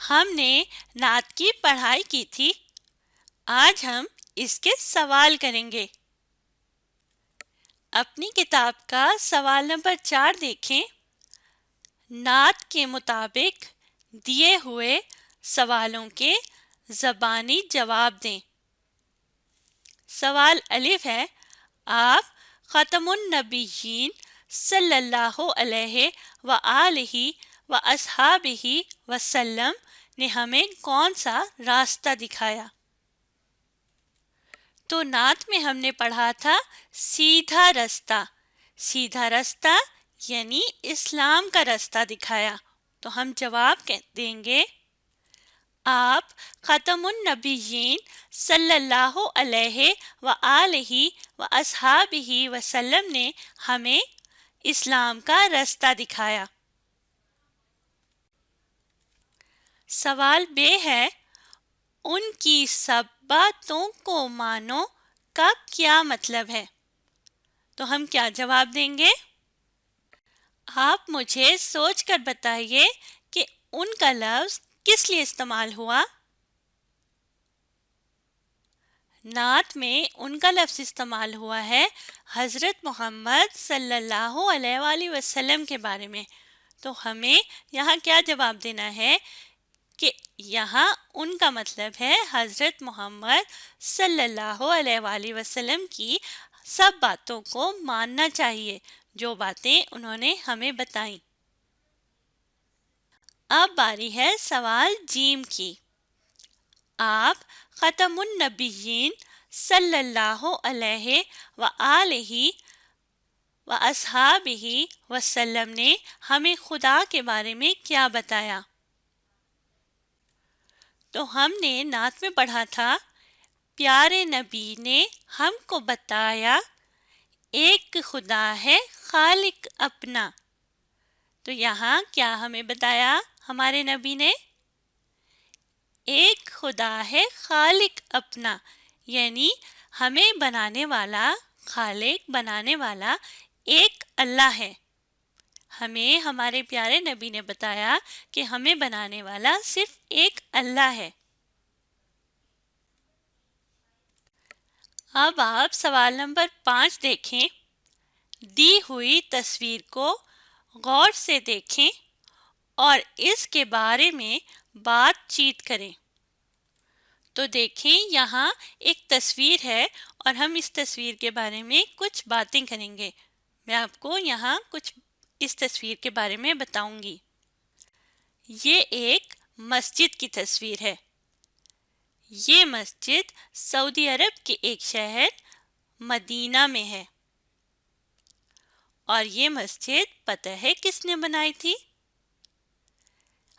ہم نے نعت کی پڑھائی کی تھی، آج ہم اس کے سوال کریں گے۔ اپنی کتاب کا سوال نمبر 4 دیکھیں۔ نعت کے مطابق دیے ہوئے سوالوں کے زبانی جواب دیں۔ سوال الف ہے، آپ ختم النبیین صلی اللہ علیہ وآلہ واصحابہ وسلم نے ہمیں کون سا راستہ دکھایا؟ تو نعت میں ہم نے پڑھا تھا سیدھا رستہ۔ سیدھا رستہ یعنی اسلام کا رستہ دکھایا۔ تو ہم جواب دیں گے، آپ ختم النبیین صلی اللہ علیہ وآلہ واصحابہ وسلم نے ہمیں اسلام کا رستہ دکھایا۔ سوال ب ہے، ان کی سب باتوں کو مانو کا کیا مطلب ہے؟ تو ہم کیا جواب دیں گے؟ آپ مجھے سوچ کر بتائیے کہ ان کا لفظ کس لیے استعمال ہوا؟ نعت میں ان کا لفظ استعمال ہوا ہے حضرت محمد صلی اللہ علیہ وآلہ وسلم کے بارے میں۔ تو ہمیں یہاں کیا جواب دینا ہے کہ یہاں ان کا مطلب ہے حضرت محمد صلی اللہ علیہ وآلہ وسلم کی سب باتوں کو ماننا چاہیے جو باتیں انہوں نے ہمیں بتائیں۔ اب باری ہے سوال جیم کی۔ آپ ختم النبیین صلی اللہ علیہ وآلہ واصحابہ وسلم نے ہمیں خدا کے بارے میں کیا بتایا؟ تو ہم نے نعت میں پڑھا تھا، پیارے نبی نے ہم کو بتایا ایک خدا ہے خالق اپنا۔ تو یہاں کیا ہمیں بتایا ہمارے نبی نے؟ ایک خدا ہے خالق اپنا، یعنی ہمیں بنانے والا، خالق بنانے والا ایک اللہ ہے۔ ہمیں ہمارے پیارے نبی نے بتایا کہ ہمیں بنانے والا صرف ایک اللہ ہے۔ اب آپ سوال نمبر 5 دیکھیں۔ دی ہوئی تصویر کو غور سے دیکھیں اور اس کے بارے میں بات چیت کریں۔ تو دیکھیں یہاں ایک تصویر ہے اور ہم اس تصویر کے بارے میں کچھ باتیں کریں گے۔ میں آپ کو یہاں کچھ اس تصویر کے بارے میں بتاؤں گی۔ یہ ایک مسجد کی تصویر ہے۔ یہ مسجد سعودی عرب کے ایک شہر مدینہ میں ہے۔ اور یہ مسجد پتہ ہے کس نے بنائی تھی؟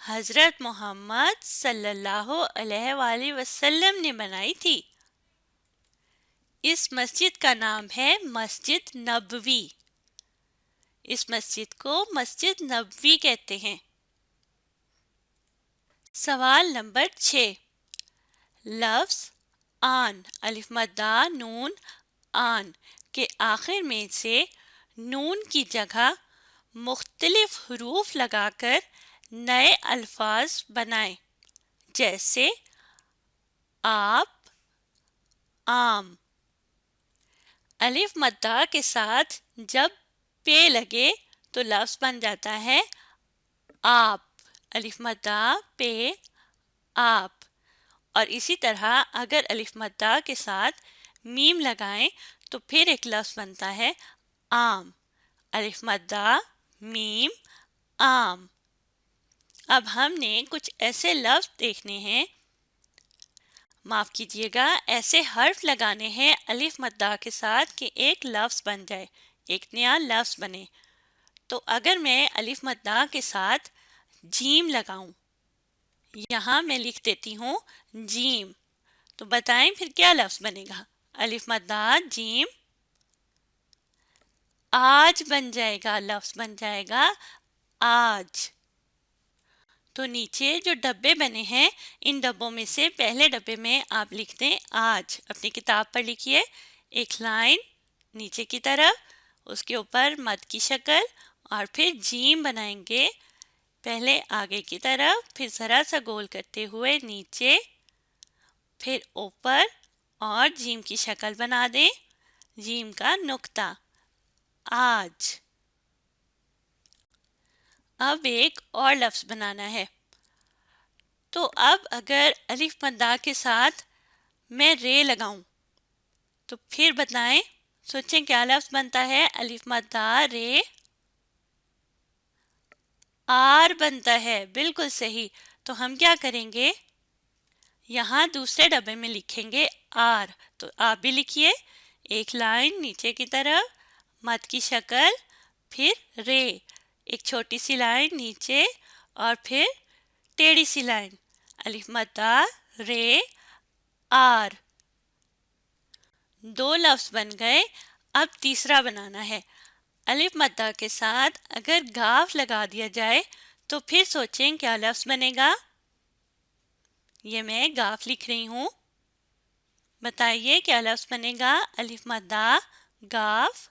حضرت محمد صلی اللہ علیہ وآلہ وسلم نے بنائی تھی۔ اس مسجد کا نام ہے مسجد نبوی۔ اس مسجد کو مسجد نبوی کہتے ہیں۔ سوال نمبر 6، لفظ آن الف مدہ نون آن کے آخر میں سے نون کی جگہ مختلف حروف لگا کر نئے الفاظ بنائیں، جیسے آپ، عام۔ الف مدہ کے ساتھ جب پے لگے تو لفظ بن جاتا ہے آپ، الف مدہ پے آپ۔ اور اسی طرح اگر الف مدہ کے ساتھ میم لگائیں تو پھر ایک لفظ بنتا ہے عام، الف مدہ میم عام۔ اب ہم نے کچھ ایسے لفظ دیکھنے ہیں، معاف کیجیے گا، ایسے حرف لگانے ہیں الف مدہ کے ساتھ کہ ایک لفظ بن جائے، ایک نیا لفظ بنے۔ تو اگر میں الف مدہ کے ساتھ جیم لگاؤں، یہاں میں لکھ دیتی ہوں جیم، تو بتائیں پھر کیا لفظ بنے گا؟ الف مدہ جیم، آج بن جائے گا، لفظ بن جائے گا آج۔ تو نیچے جو ڈبے بنے ہیں ان ڈبوں میں سے پہلے ڈبے میں آپ لکھ دیں آج، اپنی کتاب پر لکھیے ایک لائن نیچے کی طرف، اس کے اوپر مد کی شکل اور پھر جیم بنائیں گے पहले आगे की तरफ, फिर ज़रा सा गोल करते हुए नीचे, फिर ऊपर और जीम की शक्ल बना दें, जीम का नुक्ता। आज। अब एक और लफ्ज़ बनाना है। तो अब अगर अलिफ मद्दा के साथ मैं रे लगाऊं तो फिर बताएं, सोचें क्या लफ्ज़ बनता है। अलिफ मद्दा रे, आर बनता है, बिल्कुल सही। तो हम क्या करेंगे, यहाँ दूसरे डब्बे में लिखेंगे आर। तो आप भी लिखिए, एक लाइन नीचे की तरफ, मद की शक्ल, फिर रे, एक छोटी सी लाइन नीचे और फिर टेढ़ी सी लाइन। अलिफ मद्दा रे आर, दो लफ्ज़ बन गए। अब तीसरा बनाना है। अलिफ मद्दा के साथ अगर गाफ लगा दिया जाए तो फिर सोचें क्या लफ्ज़ बनेगा। ये मैं गाफ लिख रही हूँ, बताइए क्या लफ्ज़ बनेगा। अलिफ मद्दा गाफ,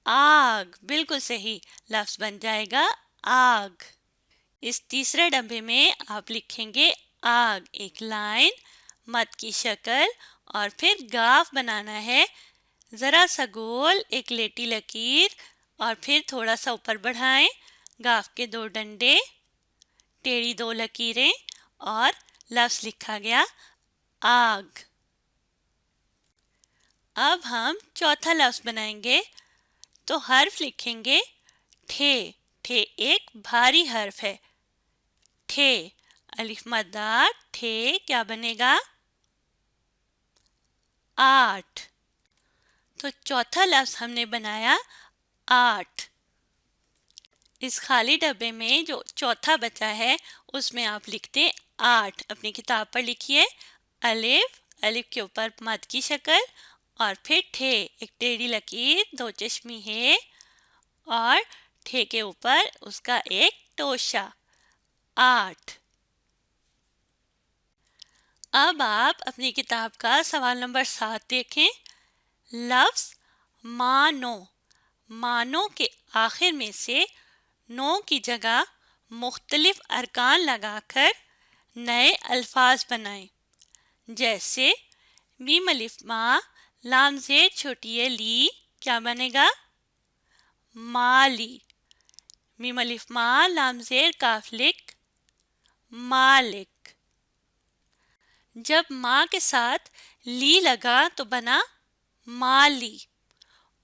आग, बिल्कुल सही, लफ्ज़ बन जाएगा आग। इस तीसरे डब्बे में आप लिखेंगे आग, एक लाइन, मद की शक्ल और फिर गाफ बनाना है, ज़रा सा गोल, एक लेटी लकीर और फिर थोड़ा सा ऊपर बढ़ाएं, गाफ के दो डंडे, टेढ़ी दो लकीरें और लफ्ज़ लिखा गया आग। अब हम चौथा लफ्ज़ बनाएंगे। तो हर्फ लिखेंगे ठे। ठे एक भारी हर्फ है, ठे। अलिफ मद्दा ठे क्या बनेगा, आठ। तो चौथा लफ्ज़ हमने बनाया आठ। इस खाली डब्बे में जो चौथा बचा है उसमें आप लिखते आठ। अपनी किताब पर लिखिए अलिफ, अलिफ के ऊपर मद की शक्ल और फिर ठे, एक टेढ़ी लकीर, दो चश्मी है और ठे के ऊपर उसका एक टोशा, आठ। अब आप अपनी किताब का सवाल नंबर 7 देखें। लफ्ज़ मानो। मानो के आखिर में से नो की जगह मुख्तलिफ अरकान लगाकर नए अल्फाज बनाएं। जैसे मीम अलिफ मा, लाम ज़ेर छोटी ये ली, क्या बनेगा, माली। मीम अलिफ मा, लाम ज़ेर काफ लिक, मालिक। जब माँ के साथ ली लगा तो बना माली,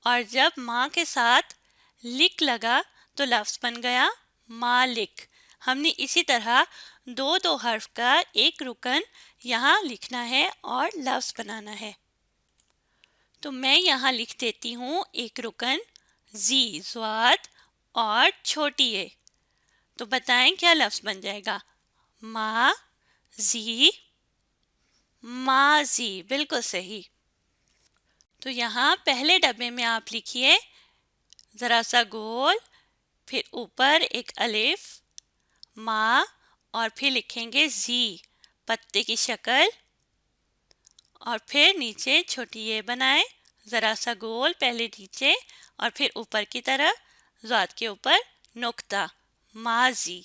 और जब माँ के साथ लिक लगा तो लफ्ज़ बन गया मालिक। हमने इसी तरह दो दो हर्फ का एक रुकन यहाँ लिखना है और लफ्ज़ बनाना है। तो मैं यहाँ लिख देती हूँ एक रुकन जी, ज़्वाद और छोटी ए। तो बताएं क्या लफ्ज़ बन जाएगा, मा जी, माजी, बिल्कुल सही। तो यहाँ पहले डब्बे में आप लिखिए ज़रा सा गोल, फिर ऊपर एक अलिफ, मा और फिर लिखेंगे जी, पत्ते की शक्ल और फिर नीचे छोटी ये बनाएं, ज़रा सा गोल, पहले नीचे और फिर ऊपर की तरफ, ज़ाद के ऊपर नुक्ता, माजी।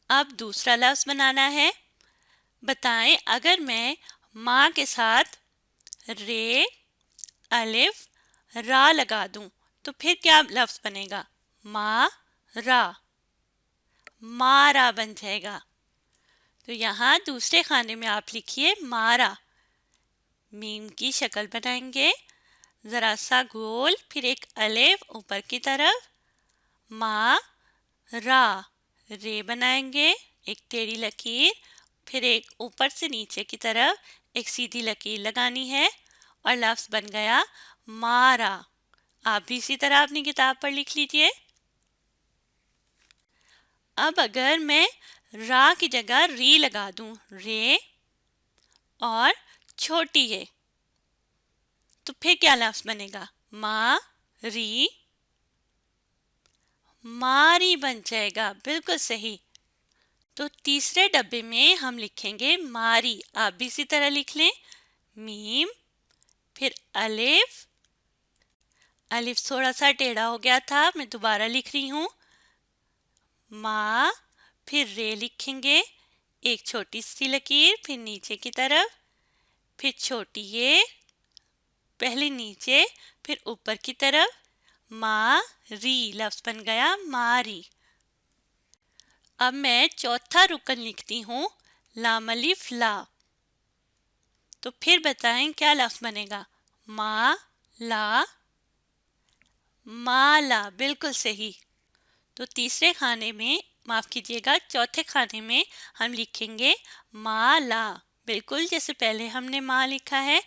अब दूसरा लफ्ज़ बनाना है। बताएं अगर मैं माँ के साथ रे, अलिफ, रा लगा दूं तो फिर क्या लफ्ज़ बनेगा, मा रा, मारा बन जाएगा। तो यहाँ दूसरे खाने में आप लिखिए मारा, मीम की शक्ल बनाएंगे, ज़रा सा गोल, फिर एक अलिफ ऊपर की तरफ, मा रा, रे बनाएंगे, एक टेढ़ी लकीर, फिर एक ऊपर से नीचे की तरफ एक सीधी लकीर लगानी है और लफ्ज़ बन गया मारा। आप भी इसी तरह अपनी किताब पर लिख लीजिए। अब अगर मैं रा की जगह री लगा दूं, रे और छोटी है, तो फिर क्या लफ्ज़ बनेगा, मा री, मारी बन जाएगा, बिल्कुल सही। तो तीसरे डब्बे में हम लिखेंगे मारी। आप भी इसी तरह लिख लें, मीम, फिर अलिफ, अलिफ थोड़ा सा टेढ़ा हो गया था, मैं दोबारा लिख रही हूँ, मा, फिर रे लिखेंगे, एक छोटी सी लकीर, फिर नीचे की तरफ, फिर छोटी ये, पहले नीचे फिर ऊपर की तरफ, मारी लफ्ज बन गया मारी। अब मैं चौथा रुकन लिखती हूँ, लाम अलिफ ला। तो फिर बताएं क्या लफ्ज बनेगा? मा ला, माला, बिल्कुल सही। तो तीसरे खाने में, माफ कीजिएगा चौथे खाने में हम लिखेंगे माला, बिल्कुल जैसे पहले हमने माँ लिखा है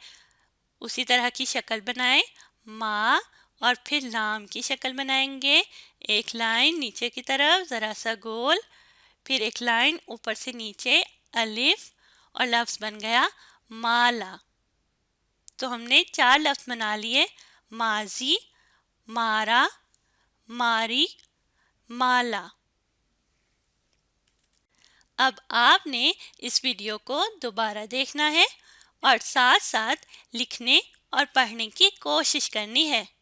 उसी तरह की शक्ल बनाएं, माँ, और फिर लाम की शक्ल बनाएंगे, एक लाइन नीचे की तरफ ज़रा सा गोल, फिर एक लाइन ऊपर से नीचे अलिफ, और लफ्ज़ बन गया माला। तो हमने 4 लफ्ज़ बना लिए, माजी, मारा, मारी, माला। अब आपने इस वीडियो को दोबारा देखना है और साथ साथ लिखने और पढ़ने की कोशिश करनी है।